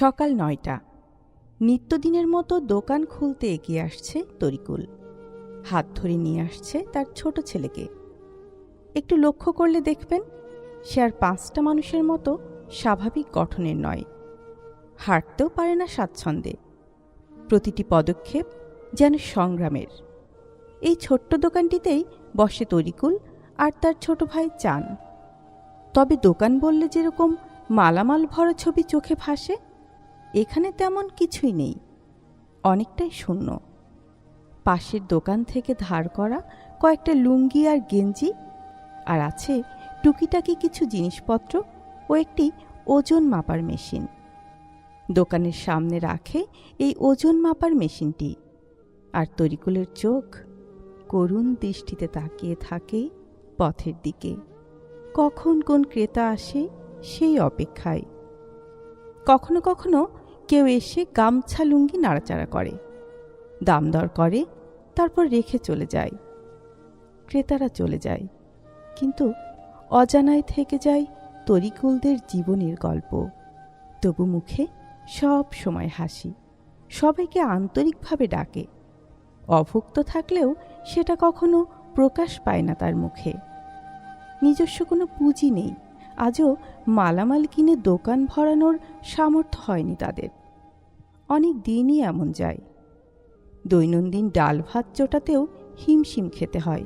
সকাল ৯টা। নিত্যদিনের মতো দোকান খুলতে এগিয়ে আসছে তরিকুল। হাত ধরে নিয়ে আসছে তার ছোট ছেলেকে। একটু লক্ষ্য করলে দেখবেন সে আর ৫টা মানুষের মতো স্বাভাবিক গঠনের নয়। হাঁটতেও পারে না স্বাচ্ছন্দ্যে। প্রতিটি পদক্ষেপ যেন সংগ্রামের। এই ছোট্ট দোকানটিতেই বসে তরিকুল আর তার ছোট ভাই চান। তবে দোকান বললে যেরকম মালামাল ভরা ছবি চোখে ভাসে, এখানে তেমন কিছুই নেই। অনেকটাই শূন্য। পাশের দোকান থেকে ধার করা কয়েকটা লুঙ্গি আর গেঞ্জি, আর আছে টুকিটাকি কিছু জিনিসপত্র ও একটি ওজন মাপার মেশিন। দোকানের সামনে রাখে এই ওজন মাপার মেশিনটি, আর তরিকুলের চোখ করুণ দৃষ্টিতে তাকিয়ে থাকে পথের দিকে। কখন কোন ক্রেতা আসে সেই অপেক্ষায়। কখনো কখনো কেউ এসে গামছা লুঙ্গি নাড়াচাড়া করে, দাম দর করে, তারপর রেখে চলে যায়। ক্রেতারা চলে যায়, কিন্তু অজানায় থেকে যায় তরিকুলদের জীবনের গল্প। তবু মুখে সব সময় হাসি, সবাইকে আন্তরিকভাবে ডাকে। অভুক্ত থাকলেও সেটা কখনো প্রকাশ পায় না তার মুখে। নিজস্ব কোনো পুঁজি নেই, আজও মালামাল কিনে দোকান ভরানোর সামর্থ্য হয়নি তাদের। অনেক দিনই এমন যায়। দৈনন্দিন ডাল ভাত জোটাতেও হিমশিম খেতে হয়।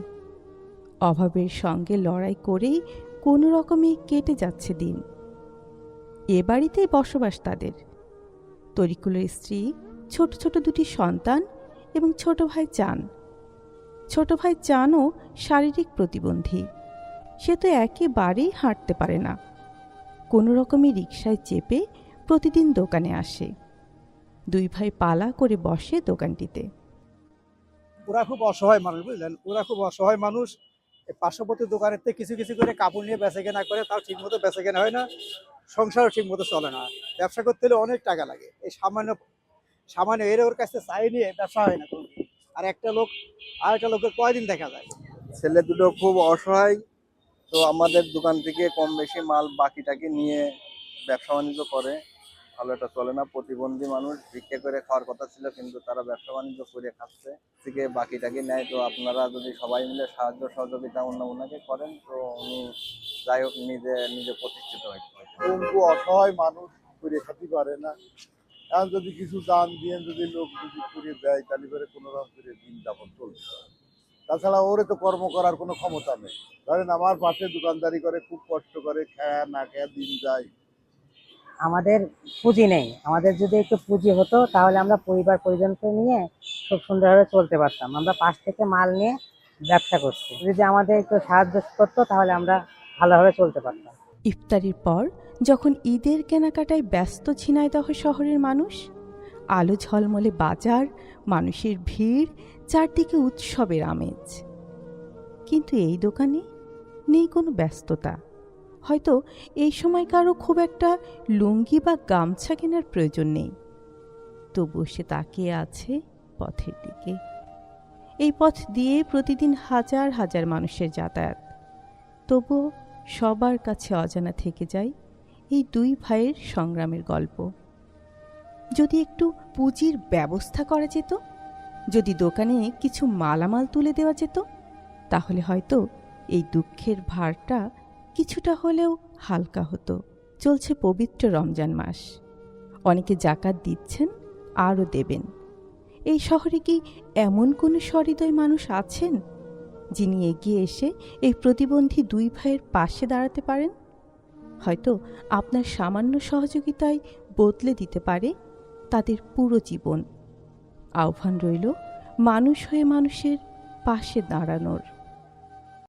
অভাবের সঙ্গে লড়াই করেই কোনো রকমে কেটে যাচ্ছে দিন। এ বাড়িতেই বসবাস তাদের। তরিকুলের স্ত্রী, ছোট ছোট দুটি সন্তান এবং ছোট ভাই চান। ছোট ভাই চানও শারীরিক প্রতিবন্ধী। সে তো একেবারেই হাঁটতে পারে না। কোনো রকমে রিকশায় চেপে প্রতিদিন দোকানে আসে। দুই ভাই পালা করে বসে দোকানটিতে। ওরা খুব অসহায় মানুষ, বুঝলেন, ওরা খুব অসহায় মানুষ। পার্শ্ববর্তী দোকানের থেকে কিছু কিছু করে কাপড় নিয়ে বেচা কেনা করে, তাও ঠিক মতো বেচা কেনা হয় না, সংসারও ঠিক মতো চলে না। ব্যবসা করতে হলে অনেক টাকা লাগে। এই সামান্য সামান্য এর ওর কাছে চাই নিয়ে ব্যবসা হয় না কোনোদিন। আর একটা লোক আর একটা লোকের কয়দিন দেখা যায়। ছেলে দুটো খুব অসহায়, তো আমাদের দোকান থেকে কম বেশি মাল বাকিটাকে নিয়ে ব্যবসা বাণিজ্য করে। ভালো একটা চলে না। প্রতিবন্ধী মানুষ, ভিক্ষা করে খাওয়ার কথা ছিল, কিন্তু তারা ব্যবসা বাণিজ্য করে খাচ্ছে, থেকে বাকিটাকে নেয়। তো আপনারা যদি সবাই মিলে সাহায্য সহযোগিতা ওনাকে করেন, তো উনি যাই হোক নিজে নিজে প্রতিষ্ঠিত হইতে পারে। পঙ্গু অসহায় মানুষ, করে খাতে পারে না। এখন যদি কিছু দান দিয়ে যদি লোক যদি করে দেয়, তাহলে করে কোনো রকম করে দিন যাপন চলছে। তাছাড়া ওরে তো কর্ম করার কোনো ক্ষমতা নেই। ধরেন আমার পাশে দোকানদারি করে, খুব কষ্ট করে, খায় না খায় দিন যায়। আমাদের পুঁজি নেই। আমাদের যদি একটু পুঁজি হতো তাহলে আমরা পরিবার পরিজনকে নিয়ে খুব সুন্দরভাবে চলতে পারতাম। আমরা পাশ থেকে মাল নিয়ে ব্যবসা করছি। যদি আমাদের একটু সাহায্য করতো তাহলে আমরা ভালোভাবে চলতে পারতাম। ইফতারির পর যখন ঈদের কেনাকাটায় ব্যস্ত ঝিনাইদহ শহরের মানুষ, আলো ঝলমলে বাজার, মানুষের ভিড়, চারদিকে উৎসবের আমেজ। কিন্তু এই দোকানে নেই কোনো ব্যস্ততা। হয়তো এই সময় কারো খুব একটা লুঙ্গি বা গামছা কেনার প্রয়োজন নেই। তবু সে তাকিয়ে আছে পথের দিকে। এই পথ দিয়ে প্রতিদিন হাজার হাজার মানুষের যাতায়াত। তবুও সবার কাছে অজানা থেকে যায় এই দুই ভাইয়ের সংগ্রামের গল্প। যদি একটু পুঁজির ব্যবস্থা করা যেত, যদি দোকানে কিছু মালামাল তুলে দেওয়া যেত, তাহলে হয়তো এই দুঃখের ভারটা কিছুটা হলেও হালকা হতো। চলছে পবিত্র রমজান মাস। অনেকে জাকাত দিচ্ছেন, আরও দেবেন। এই শহরে কি এমন কোনো সহৃদয় মানুষ আছেন যিনি এগিয়ে এসে এই প্রতিবন্ধী দুই ভাইয়ের পাশে দাঁড়াতে পারেন? হয়তো আপনার সামান্য সহযোগিতায় বদলে দিতে পারে তাদের পুরো জীবন। আহ্বান রইল মানুষ হয়ে মানুষের পাশে দাঁড়ানোর।